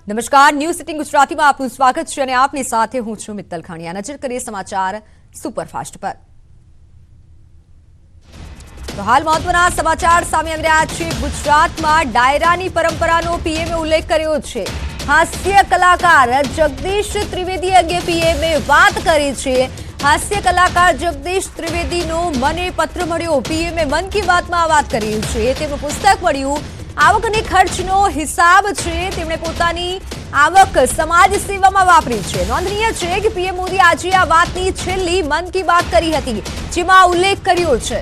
નમસ્કાર, news sitting ગુજરાતીમાં આપનું સ્વાગત છે અને આપની સાથે હું છું મિત્તલ ખાણિયા। નજર કરીએ સમાચાર સુપરફાસ્ટ પર। તો હાલ મહત્વના સમાચાર સામે આવી રહ્યા છે। ગુજરાતમાં ડાયરાની પરંપરાનો પીએમએ ઉલ્લેખ કર્યો છે। હાસ્ય કલાકાર જગદીશ ત્રિવેદી અંગે પીએમએ વાત કરી છે। હાસ્ય કલાકાર જગદીશ ત્રિવેદીનો મને પત્ર મળ્યો। પીએમએ મન કી બાતમાં વાત કરી છે। તેમનું પુસ્તક મળ્યું। आवक ने खर्चनो हिसाब छे। तेमणे पोतानी आवक समाज सेवामां वापरी छे। नोंधनीय छे कि पीएम मोदी आजे आ वातनी छेल्ली मन की बात करी हती, जेमां उल्लेख कर्यो छे।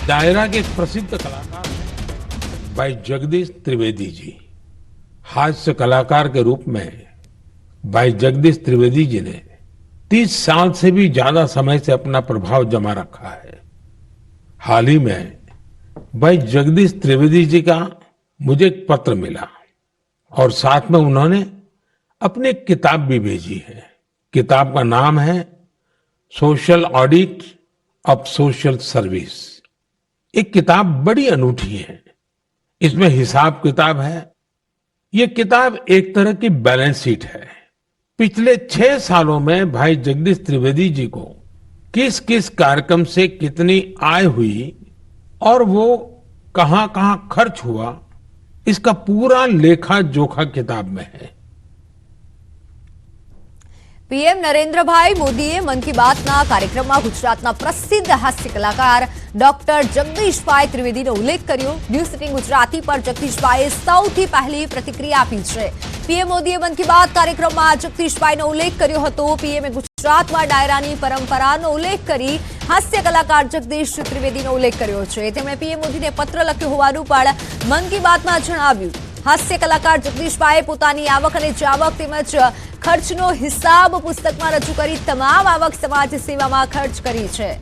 दायरा के एक प्रसिद्ध कलाकार भाई जगदीश त्रिवेदी जी, हास्य कलाकार के रूप में भाई जगदीश त्रिवेदी जी ने 30 साल से भी ज्यादा समय से अपना प्रभाव जमा रखा है। हाल ही में भाई जगदीश त्रिवेदी जी का मुझे एक पत्र मिला और साथ में उन्होंने अपनी एक किताब भी भेजी है। किताब का नाम है social audit of social service. एक किताब बड़ी अनूठी है। इसमें हिसाब किताब है। ये किताब एक तरह की बैलेंस शीट है। पिछले 6 सालों में भाई जगदीश त्रिवेदी जी को किस किस कार्यक्रम से कितनी आय हुई और वो कहां कहां खर्च हुआ, इसका पूरा लेखा जोखा किताब में है। पीएम नरेन्द्रभाई मोदीए मन की बातना कार्यक्रममां गुजरातना प्रसिद्ध हास्य कलाकार डॉक्टर जगदीशभाई त्रिवेदीनो उल्लेख कर्यो। न्यूज सिटींग गुजराती पर जगदीशभाઈએ સૌથી પહેલી પ્રતિક્રિયા આપી છે। पीएम मोदीए मन की बात कार्यक्रममां जगदीशभाईનો उल्लेख કર્યો હતો। पीएमએ ગુજરાતમાં ડાયરાની પરંપરાનો ઉલ્લેખ કરી હાસ્ય કલાકાર જગદીશ ત્રિવેદીનો ઉલ્લેખ કર્યો છે। તેમણે પીએમ મોદીને પત્ર લખ્યો હોવાનું પણ મન की બાતમાં જણાવ્યું। હાસ્ય કલાકાર જગદીશભાઈએ પોતાની આવક અને જાવક તેમજ ખર્ચનો હિસાબ પુસ્તકમાં રજૂ કરી તમામ આવક સમાજ સેવામાં ખર્ચ કરી છે।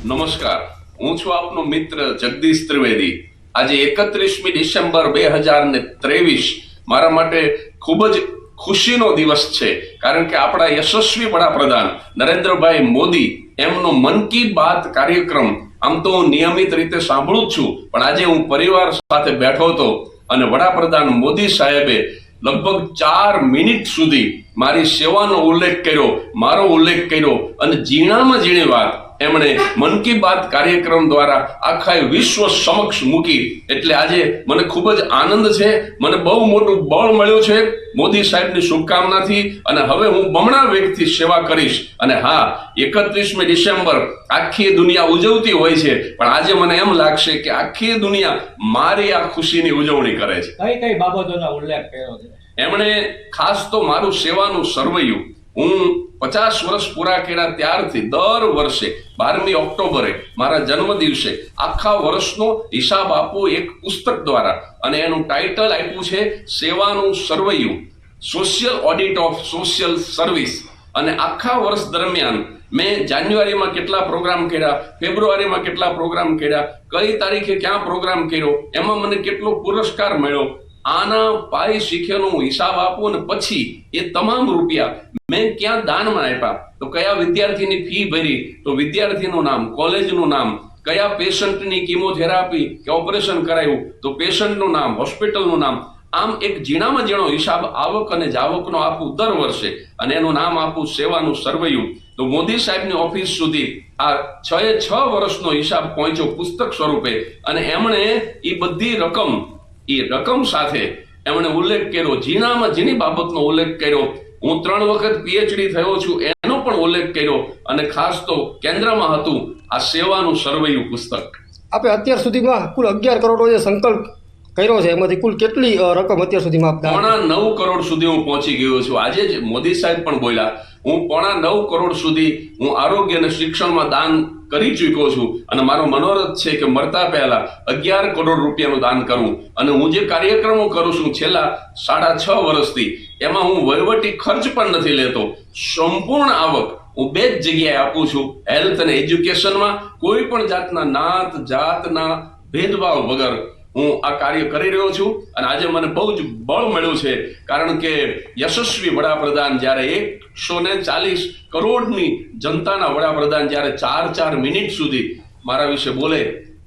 નમસ્કાર, હું છું આપનો મિત્ર જગદીશ ત્રિવેદી। આજે 31મી ડિસેમ્બર 2023 મારા માટે ખૂબ જ ખુશીનો દિવસ છે, કારણ કે આપણા યશસ્વી વડાપ્રધાન નરેન્દ્રભાઈ મોદી એમનો મન કી બાત કાર્યક્રમ આમ તો હું નિયમિત રીતે સાંભળું જ છું, પણ આજે હું પરિવાર સાથે બેઠો હતો અને વડાપ્રધાન મોદી સાહેબે લગભગ 4 મિનિટ સુધી મારી સેવાનો ઉલ્લેખ કર્યો, મારો ઉલ્લેખ કર્યો અને ઝીણામાં ઝીણી વાત એમણે મન કી બાત કાર્યક્રમ દ્વારા આખા વિશ્વ સમક્ષ મૂકી। એટલે આજે મને ખૂબ જ આનંદ છે। મને બહુ મોટું બળ મળ્યું છે મોદી સાહેબની શુભકામનાથી અને હવે હું બમણા વેગથી સેવા કરીશ। અને હા, 31મી ડિસેમ્બર આખી દુનિયા ઉજવતી હોય છે, પણ આજે મને એમ લાગશે કે આખી દુનિયા મારી આ ખુશીની ઉજવણી કરે છે। કઈ કઈ બાબતોનો ઉલ્લેખ કર્યો છે એમણે? ખાસ તો મારું સેવાનું સરવૈયું, હું 50 વર્ષ પૂરા કર્યા ત્યારથી દર વર્ષે 12મી ઓક્ટોબરે મારા જન્મ દિવસે આખા વર્ષનો હિસાબ આપો એક પુસ્તક દ્વારા, અને એનું ટાઇટલ આપ્યું છે સેવાનું સરવૈયું, social audit of social service. અને આખા વર્ષ દરમિયાન મેં જાન્યુઆરીમાં કેટલા પ્રોગ્રામ કર્યા, ફેબ્રુઆરીમાં કેટલા પ્રોગ્રામ કર્યા, કઈ તારીખે ક્યાં પ્રોગ્રામ કર્યો, એમાં મને કેટલો પુરસ્કાર મળ્યો, આના પાઈ શીખ્યાનો હિસાબ આપું અને પછી એ તમામ રૂપિયા મેં ક્યાં દાનમાં આપ્યા, તો કયા વિદ્યાર્થીની ફી ભરી, તો વિદ્યાર્થીનું નામ, કોલેજનું નામ, કયા પેશન્ટની કિમોથેરાપી કે ઓપરેશન કરાયું, તો પેશન્ટનું નામ, હોસ્પિટલનું નામ, આમ એક ઝીણામાં ઝીણો હિસાબ આવક અને જાવકનો આપું દર વર્ષે, અને એનું નામ આપું સેવાનું સરવૈયું। તો મોદી સાહેબની ઓફિસ સુધી આ 6 વર્ષનો હિસાબ પહોંચ્યો પુસ્તક સ્વરૂપે, અને એમણે એ બધી રકમ સાથે એમણે ઉલ્લેખ કર્યો, ઝીણામાં ઝીણી બાબતનો ઉલ્લેખ કર્યો। હું 3 વખત પીએચડી થયો છું એનો પણ ઉલ્લેખ કર્યો, અને ખાસ તો કેન્દ્રમાં હતું આ સેવાનું સરવૈયું પુસ્તક। આપણે અત્યાર સુધીમાં કુલ 11 કરોડનો જે સંકલ્પ કર્યો છે, એમાંથી કુલ કેટલી રકમ અત્યાર સુધીમાં આપતા? 9.5 કરોડ સુધી હું પહોંચી ગયો છું। આજે જ મોદી સાહેબ પણ બોલ્યા, હું 9.5 કરોડ સુધી હું આરોગ્ય અને શિક્ષણમાં દાન કરી ચૂક્યો છું, અને મારો મનોરથ છે કે મરતા પહેલા 11 કરોડ રૂપિયાનું દાન કરું। અને હું જે કાર્યક્રમો કરું છું છેલ્લા 6.5 વર્ષથી, એમાં હું વહીવટી ખર્ચ પણ નથી લેતો। સંપૂર્ણ આવક હું બે જ જગ્યાએ આપું છું, હેલ્થ અને એજ્યુકેશનમાં. કોઈ પણ જાતના નાત જાતના ભેદભાવ વગર હું આ કાર્ય કરી રહ્યો છું. અને આજે મને બહુ જ બળ મળ્યું છે, કારણ કે યશસ્વી વડાપ્રધાન જ્યારે 140 કરોડની જનતાના વડાપ્રધાન જ્યારે 4 મિનિટ સુધી મારા વિશે બોલે,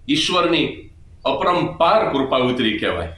ઈશ્વરની અપરંપાર કૃપા ઉતરી કહેવાય.